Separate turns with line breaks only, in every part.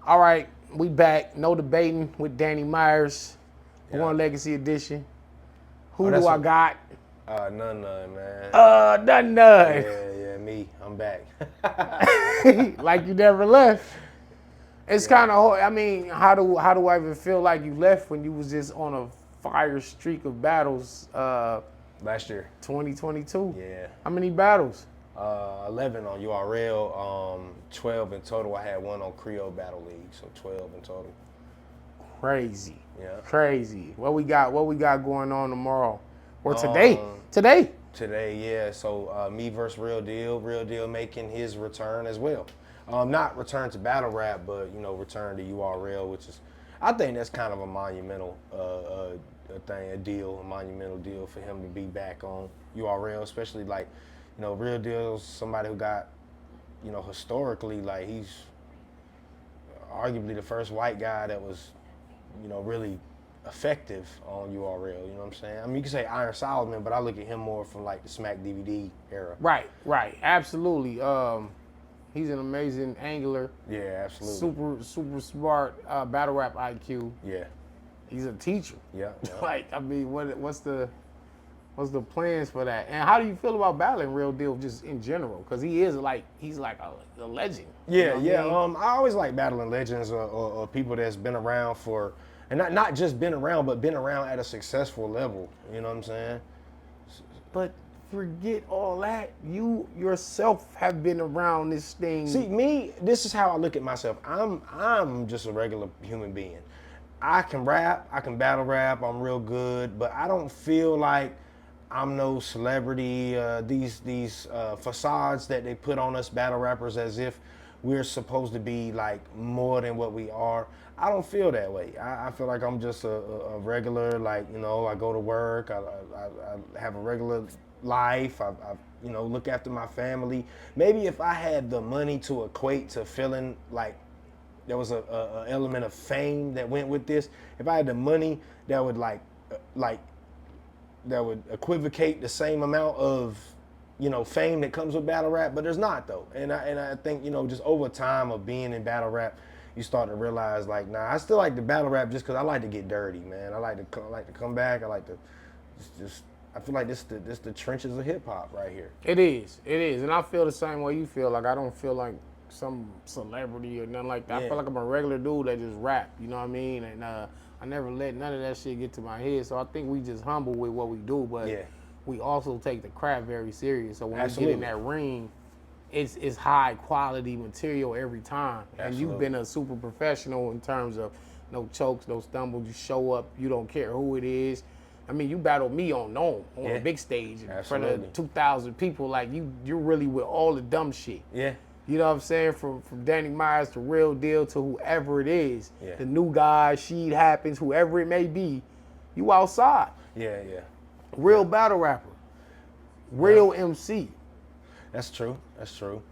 All right, we back. No debating with Danny Myers. Born Legacy Edition. Who do I got?
Nunn Nunn, man.
Nunn Nunn.
Yeah, me. I'm back.
Like you never left. It's kind of hard. I mean, how do I even feel like you left when you was just on a fire streak of battles?
Last year.
2022.
Yeah.
How many battles?
11 on URL, 12 in total. I had one on Creole Battle League, so 12 in total.
Crazy.
Yeah.
Crazy. What we got going on tomorrow? Or today? Today,
yeah. So me versus Real Deal making his return as well. Not return to battle rap, but return to URL, which is, I think that's kind of a monumental a monumental deal for him to be back on URL, especially like, Real Deal's somebody who got, historically, like he's arguably the first white guy that was, really effective on URL, you know what I'm saying? I mean, you can say Iron Solomon, but I look at him more from like the Smack DVD era.
Right. Absolutely. He's an amazing angler.
Yeah, absolutely.
Super smart battle rap IQ.
Yeah.
He's a teacher.
Yeah.
Like, I mean, what's the plans for that? And how do you feel about battling Real Deal just in general? Because he's like a legend.
Yeah, I always like battling legends or people that's been around for, and not just been around, but been around at a successful level. You know what I'm saying?
But forget all that. You yourself have been around this thing.
See, me, this is how I look at myself. I'm just a regular human being. I can rap, I can battle rap, I'm real good, but I don't feel like I'm no celebrity. These facades that they put on us battle rappers as if we're supposed to be like more than what we are. I don't feel that way. I feel like I'm just a regular, like, I go to work, I have a regular life, I look after my family. Maybe if I had the money to equate to feeling like there was a element of fame that went with this, if I had the money that would that would equivocate the same amount of fame that comes with battle rap, but there's not though. And I think just over time of being in battle rap, you start to realize like, nah, I still like the battle rap just because I like to get dirty, man. I like to come back. I like to just I feel like this the trenches of hip hop right here.
It is, and I feel the same way you feel. Like I don't feel like some celebrity or nothing like that.
Yeah.
I feel like I'm a regular dude that just rap. You know what I mean? And I never let none of that shit get to my head. So I think we just humble with what we do, but we also take the craft very serious. So when we get in that ring, it's high quality material every time.
Absolutely.
And you've been a super professional in terms of no chokes, no stumbles. You show up. You don't care who it is. I mean, you battled me on a big stage in front of 2,000 people. Like you're really with all the dumb shit.
Yeah.
You know what I'm saying? From Danny Myers to Real Deal to whoever it is.
Yeah.
The new guy, Sheed Happens, whoever it may be, you outside.
Yeah.
Real battle rapper. Real MC.
That's true.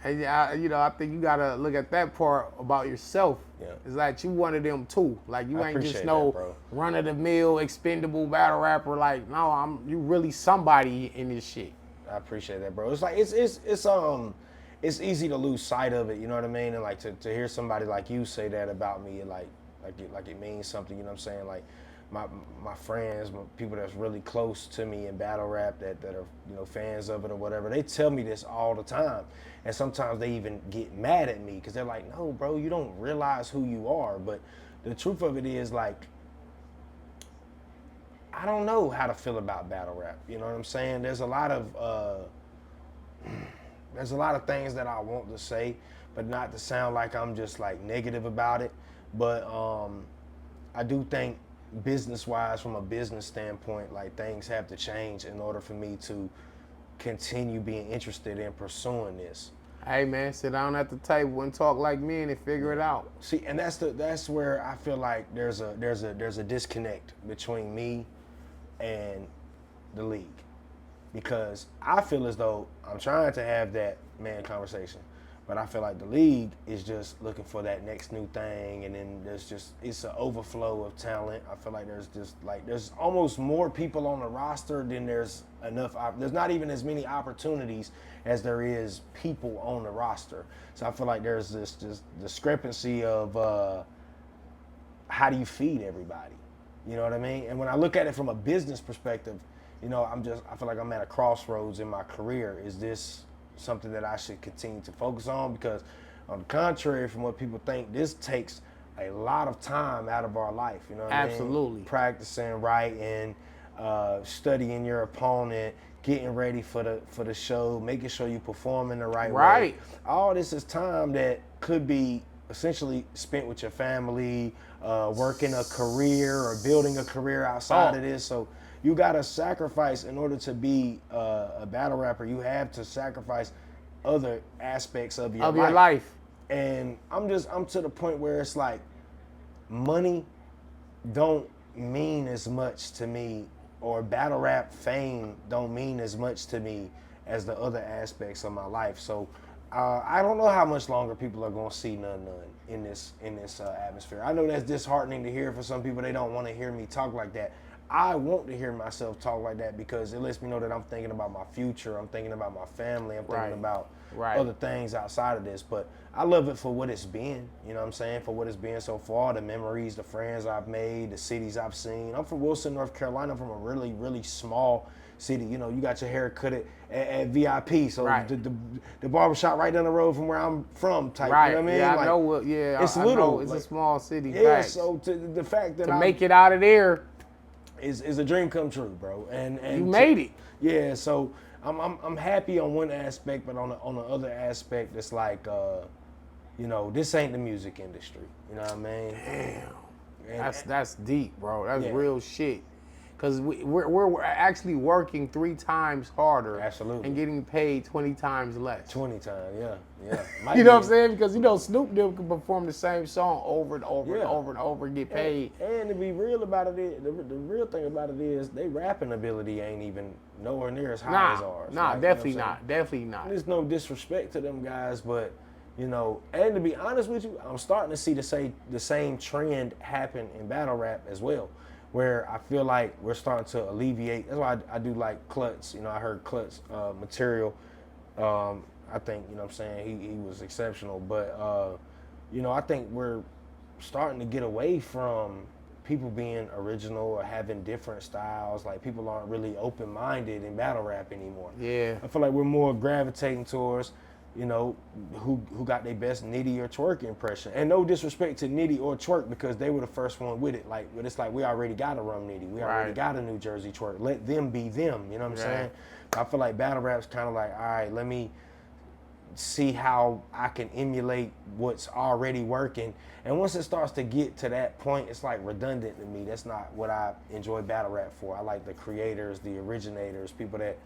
And I think you gotta look at that part about yourself.
Yeah.
It's like you one of them too. Like you ain't just
that,
no run of the mill expendable battle rapper. Like no, you really somebody in this shit.
I appreciate that, bro. It's like it's easy to lose sight of it, you know what I mean? And like to hear somebody like you say that about me, and like it means something, you know what I'm saying? Like my friends, people that's really close to me in battle rap that are fans of it or whatever, they tell me this all the time. And sometimes they even get mad at me because they're like, no, bro, you don't realize who you are. But the truth of it is, like, I don't know how to feel about battle rap. You know what I'm saying? There's a lot of things that I want to say, but not to sound like I'm just like negative about it. But I do think business-wise, from a business standpoint, like things have to change in order for me to continue being interested in pursuing this.
Hey man, sit down at the table and talk like men and figure it out.
See, and that's where I feel like there's a disconnect between me and the league, because I feel as though I'm trying to have that man conversation, But I feel like the league is just looking for that next new thing, and then it's an overflow of talent. I feel like there's almost more people on the roster than there's enough. There's not even as many opportunities as there is people on the roster. So I feel like there's this discrepancy of how do you feed everybody? You know what I mean? And when I look at it from a business perspective, you know, I feel like I'm at a crossroads in my career. Is this something that I should continue to focus on? Because on the contrary from what people think, this takes a lot of time out of our life. You know what
Absolutely.
I mean? Practicing, writing, studying your opponent, getting ready for the show, making sure you perform in the right way. All this is time that could be essentially spent with your family, working a career or building a career outside of this. So you gotta sacrifice in order to be a battle rapper. You have to sacrifice other aspects of your life. And I'm to the point where it's like money don't mean as much to me, or battle rap fame don't mean as much to me as the other aspects of my life. So I don't know how much longer people are gonna see Nunn Nunn in this atmosphere. I know that's disheartening to hear for some people. They don't want to hear me talk like that. I want to hear myself talk like that because it lets me know that I'm thinking about my future. I'm thinking about my family. I'm thinking about other things outside of this. But I love it for what it's been, you know what I'm saying? For what it's been so far, the memories, the friends I've made, the cities I've seen. I'm from Wilson, North Carolina. I'm from a really, really small city. You know, you got your hair cut at VIP. So the barbershop right down the road from where I'm from type, you know what I mean?
Yeah,
like,
I know. Yeah,
it's little.
It's a small city.
Yeah, so the fact that
to make it out of there
is a dream come true, bro. And
you made it.
Yeah, so I'm happy on one aspect, but on the other aspect, it's like, you know, this ain't the music industry. You know what I mean?
Damn, that's deep, bro. That's real shit. Because we're actually working 3 times harder.
Absolutely.
And getting paid 20 times less.
20 times, yeah.
You know what I'm saying? Because, you know, Snoop Dogg can perform the same song over and over and over and over and get paid.
And to be real about it, the real thing about it is they rapping ability ain't even nowhere near as high as ours.
Nah,
like,
definitely
you know
not. Definitely not.
There's no disrespect to them guys, but, you know, and to be honest with you, I'm starting to see the same trend happen in battle rap as well, where I feel like we're starting to alleviate. That's why I do like Klutz. You know, I heard Klutz material. I think, you know what I'm saying, he was exceptional. But, you know, I think we're starting to get away from people being original or having different styles. Like, people aren't really open-minded in battle rap anymore.
Yeah.
I feel like we're more gravitating towards, you know, who got their best Nitty or Twerk impression. And no disrespect to Nitty or Twerk because they were the first one with it. Like, but it's like we already got a Rum Nitty. We already got a New Jersey Twerk. Let them be them, you know what I'm saying? I feel like battle rap's kind of like, all right, let me see how I can emulate what's already working. And once it starts to get to that point, it's like redundant to me. That's not what I enjoy battle rap for. I like the creators, the originators, people that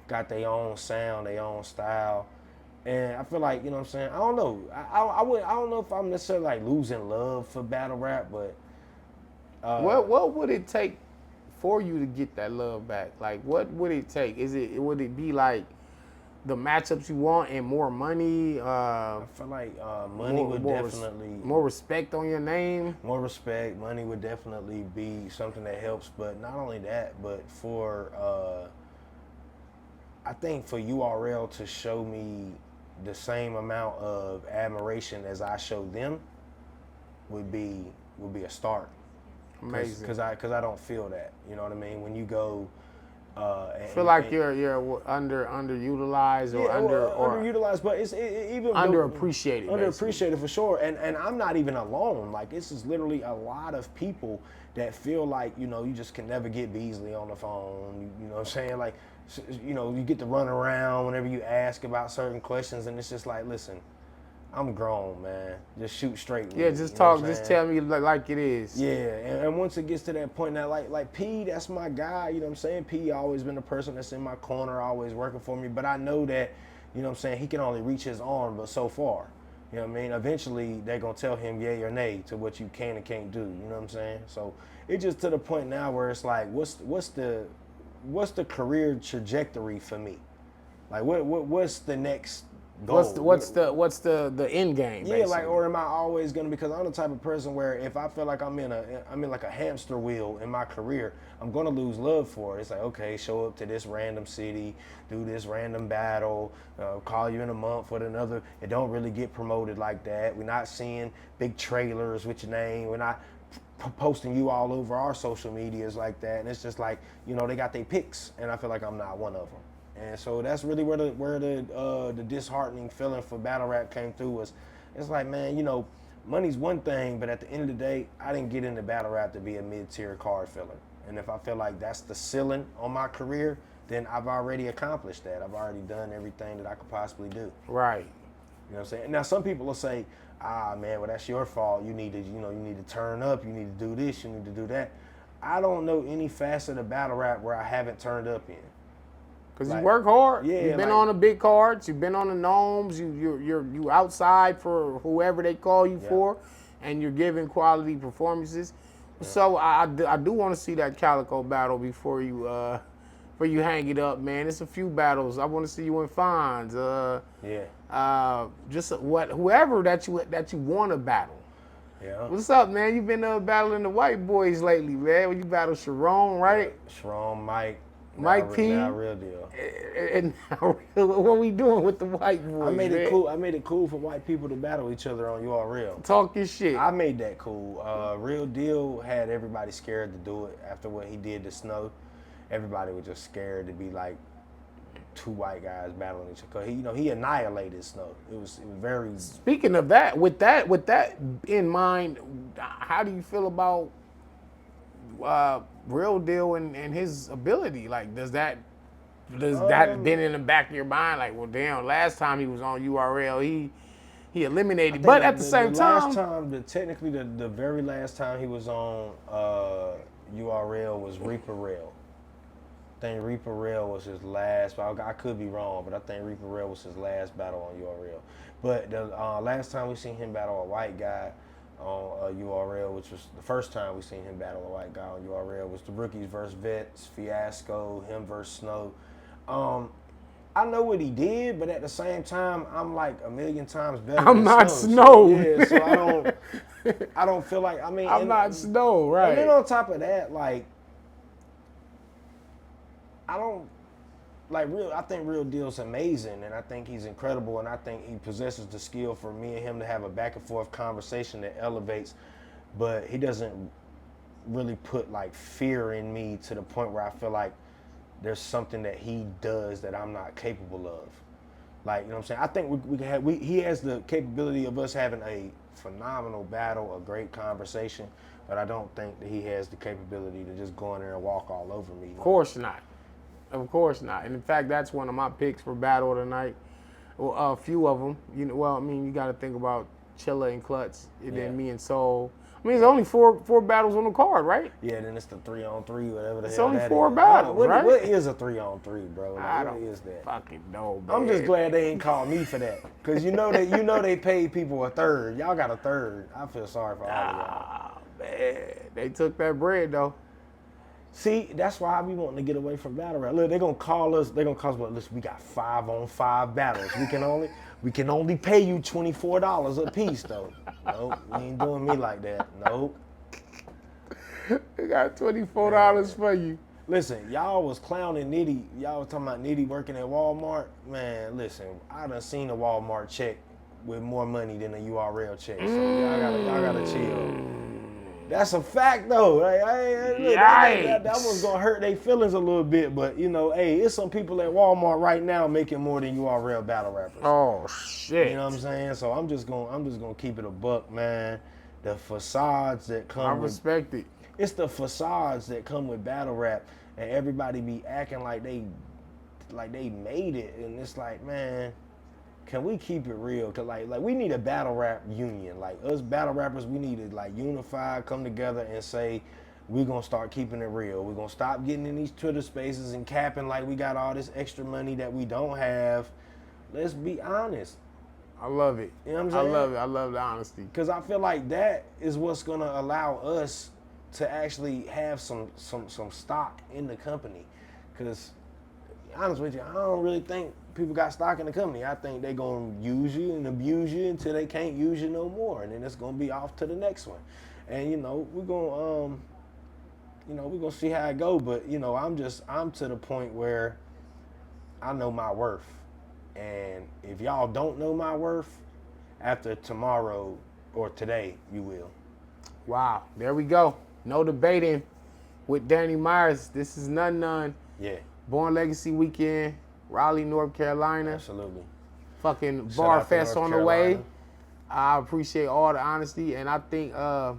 got their own sound, their own style. And I feel like, you know what I'm saying, I don't know. I don't know if I'm necessarily like losing love for battle rap, but
what would it take for you to get that love back? Like, what would it take? Would it be like the matchups you want and more money?
I feel like money would definitely
more respect on your name.
More respect, money would definitely be something that helps. But not only that, but for I think for URL to show me the same amount of admiration as I show them would be a start.
Amazing.
Because I don't feel that. You know what I mean? When you go,
I feel like you're underutilized or
underutilized, but it's even
underappreciated.
Underappreciated for sure. And I'm not even alone. Like, this is literally a lot of people that feel like, you know, you just can never get Beasley on the phone. You know what I'm saying? Like, you know, you get to run around whenever you ask about certain questions, and it's just like, listen, I'm grown, man. Just shoot straight with
me. Just talk. Just tell me like it is.
Yeah, and once it gets to that point, now, like P, that's my guy. You know what I'm saying? P always been the person that's in my corner, always working for me. But I know that, you know what I'm saying, he can only reach his arm but so far. You know what I mean? Eventually, they're going to tell him yay or nay to what you can and can't do. You know what I'm saying? So it's just to the point now where it's like, what's the career trajectory for me? Like, what's the next goal.
What's the end game?
Yeah,
basically?
like, or am I always gonna? Because I'm the type of person where if I feel like I'm in like a hamster wheel in my career, I'm gonna lose love for it. It's like, okay, show up to this random city, do this random battle, call you in a month with another. It don't really get promoted like that. We're not seeing big trailers with your name. We're not posting you all over our social medias like that. And it's just like, they got their picks, and I feel like I'm not one of them. And so that's really where the disheartening feeling for battle rap came through was, it's like, man, money's one thing, but at the end of the day, I didn't get into battle rap to be a mid-tier card filler. And if I feel like that's the ceiling on my career, then I've already accomplished that. I've already done everything that I could possibly do.
Right.
You know what I'm saying? Now some people will say, man, well, that's your fault. You need to turn up. You need to do this. You need to do that. I don't know any facet of battle rap where I haven't turned up in.
Because you work hard.
Yeah,
You've been on the big cards. You've been on the gnomes. You outside for whoever they call you for, and you're giving quality performances. Yeah. So I do want to see that Calico battle before you hang it up, man. It's a few battles. I want to see you in Fonz. Just whoever that you want to battle.
Yeah.
What's up, man? You've been battling the white boys lately, man. When you battle Sharon, right?
Sharon,
Mike P.
Now Real Deal.
And now, what we doing with the white boys?
I made it cool. I made it cool for white people to battle each other on URL.
Talk your shit.
I made that cool. Real Deal had everybody scared to do it after what he did to Snow. Everybody was just scared to be like two white guys battling each other. He annihilated Snow. It was very.
Speaking of that, with that in mind, how do you feel about Real Deal and his ability? Like, does that been in the back of your mind? Like, well, damn, last time he was on URL, he eliminated. But at the same time,
technically the very last time he was on URL was Reaper Rail. I think Reaper Rail was his last. I could be wrong, but I think Reaper Rail was his last battle on URL. But the last time we seen him battle a white guy on URL, which was the first time we seen him battle a white guy on URL, was the Rookies versus Vets, Fiasco, him versus Snow. I know what he did, but at the same time, I'm like a million times better
I'm
than
not
Snow.
Snow.
So I don't feel like,
I'm not Snow, right?
And then on top of that, like, I think Real Deal's amazing, and I think he's incredible, and I think he possesses the skill for me and him to have a back and forth conversation that elevates, but he doesn't really put like fear in me to the point where I feel like there's something that he does that I'm not capable of. Like, you know what I'm saying? I think he has the capability of us having a phenomenal battle, a great conversation, but I don't think that he has the capability to just go in there and walk all over me.
Of course not. Of course not. And in fact, that's one of my picks for battle tonight. Well, a few of them. You got to think about Chilla and Klutz, and then me and Soul. There's only four battles on the card, right?
Yeah, then it's the 3-on-3, whatever the
it's
hell
only
that
4
is.
battles, right?
What is a 3-on-3, bro?
I
what
don't
is that?
fucking know, man.
I'm just glad they ain't called me for that, because they paid people a third. Y'all got a third. I feel sorry for all of y'all.
Man, they took that bread though.
See, that's why I be wanting to get away from battle rap. Look, they're gonna call us. Listen, we got 5-on-5 battles. We can only pay you $24 a piece, though. Nope, we ain't doing me like that. Nope.
They got $24 for you.
Listen, y'all was clowning Nitty. Y'all was talking about Nitty working at Walmart. Man, listen, I done seen a Walmart check with more money than a URL check. So y'all gotta chill. That's a fact, though. Like, that one's gonna hurt their feelings a little bit, but hey, it's some people at Walmart right now making more than URL battle rappers.
Oh shit!
You know what I'm saying? So I'm just gonna keep it a buck, man. The facades that come.
I respect it.
It's the facades that come with battle rap, and everybody be acting like they made it, and it's like, man, can we keep it real? Cause like we need a battle rap union. Like us battle rappers, we need to like unify, come together, and say we're gonna start keeping it real. We're gonna stop getting in these Twitter spaces and capping like we got all this extra money that we don't have. Let's be honest.
I love it.
You know what I'm saying?
I love it. I love the honesty.
Cause I feel like that is what's gonna allow us to actually have some stock in the company. Cause honest with you, I don't really think people got stock in the company. I think they're gonna use you and abuse you until they can't use you no more, and then it's gonna be off to the next one. And we're gonna see how it go. But I'm to the point where I know my worth, and if y'all don't know my worth, after tomorrow or today, you will.
Wow, there we go. No debating with Danny Myers. This is Nunn Nunn.
Yeah.
Born Legacy Weekend, Raleigh, North Carolina.
Absolutely.
Fucking Bar Fest on the way. I appreciate all the honesty, and I think a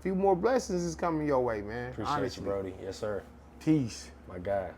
few more blessings is coming your way, man.
Appreciate you, Brody. Yes, sir.
Peace.
My guy.